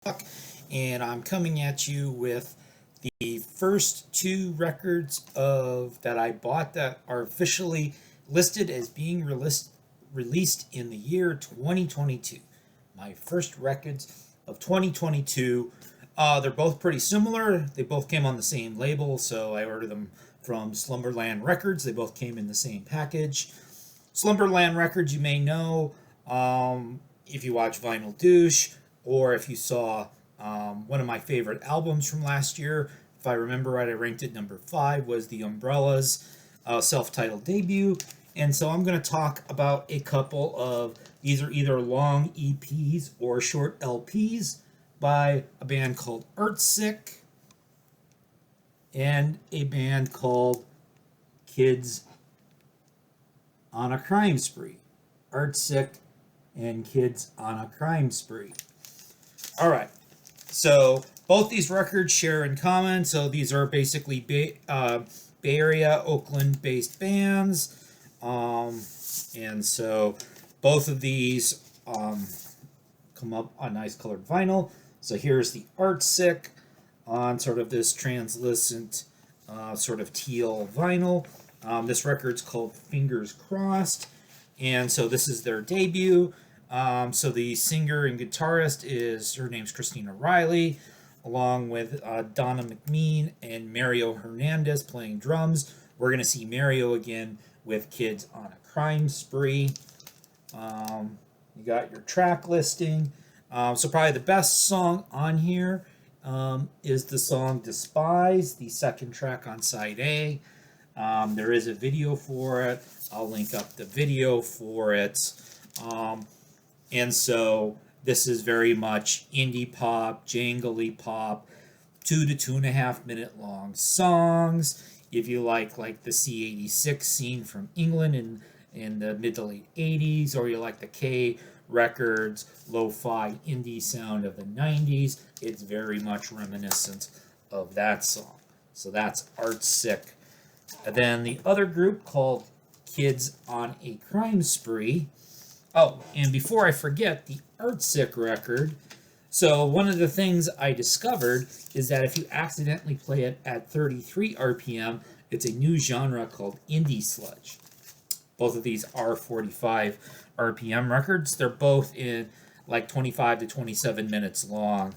Talk, and I'm coming at you with the first two records of that I bought that are officially listed as being released in the year 2022. My first records of 2022. They're both pretty similar. They both came on the same label, so I ordered them from Slumberland Records. They both came in the same package. Slumberland Records, you may know if you watch Vinyl Douche or if you saw one of my favorite albums from last year. If I remember right, I ranked it number 5, was the Umbrellas self-titled debut. And so I'm going to talk about a couple of, these are either long EPs or short LPs by a band called Artsick and a band called Kids on a Crime Spree. Artsick and Kids on a Crime Spree. All right. So both these records share in common. So these are basically Bay Area, Oakland-based bands. And so both of these come up on nice colored vinyl. So here's the Artsick on sort of this translucent sort of teal vinyl. This record's called Fingers Crossed. And so this is their debut. So the singer and guitarist her name's Christina Riley, along with Donna McMean and Mario Hernandez playing drums. We're going to see Mario again with Kids on a Crime Spree. You got your track listing. So probably the best song on here is the song Despise, the second track on side A. There is a video for it. I'll link up the video for it. And so this is very much indie pop, jangly pop, 2 to 2.5 minute long songs. If you like the C86 scene from England in the mid to late 80s, or you like the K Records lo-fi indie sound of the 90s, it's very much reminiscent of that song. So that's Artsick. And then the other group called Kids on a Crime Spree. Oh, and before I forget, the Artsick record. So one of the things I discovered is that if you accidentally play it at 33 RPM, it's a new genre called indie sludge. Both of these are 45 RPM records. They're both in 25 to 27 minutes long.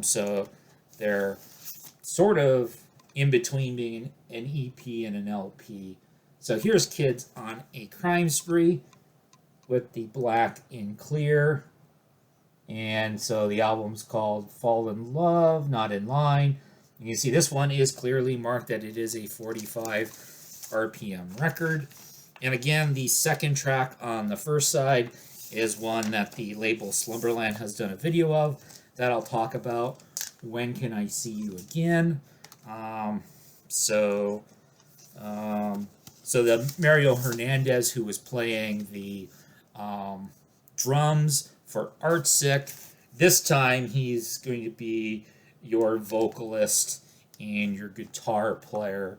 So they're sort of in between being an EP and an LP. So here's Kids on a Crime Spree with the black in clear. And so the album's called Fall in Love, Not in Line. You can see this one is clearly marked that it is a 45 RPM record. And again, the second track on the first side is one that the label Slumberland has done a video of that I'll talk about. When Can I See You Again? So the Mario Hernandez, who was playing the drums for Artsick, this time he's going to be your vocalist and your guitar player.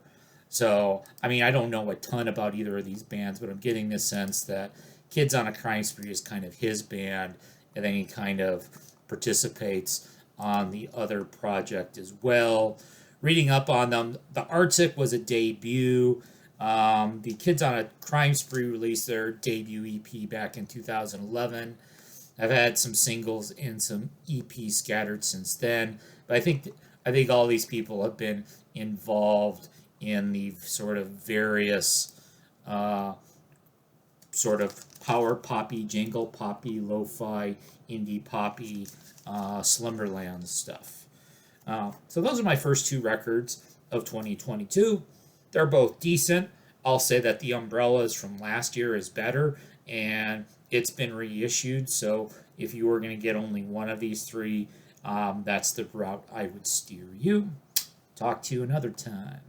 So, I mean, I don't know a ton about either of these bands, but I'm getting the sense that Kids on a Crime Spree is kind of his band, and then he kind of participates on the other project as well. Reading up on them, the Artsick was a debut. The Kids on a Crime Spree released their debut EP back in 2011. I've had some singles and some EPs scattered since then, but I think all these people have been involved in the sort of various sort of power poppy, jangle poppy, lo-fi, indie poppy, Slumberland stuff. So those are my first two records of 2022. They're both decent. I'll say that the Umbrellas from last year is better, and it's been reissued. So if you were going to get only one of these three, that's the route I would steer you. Talk to you another time.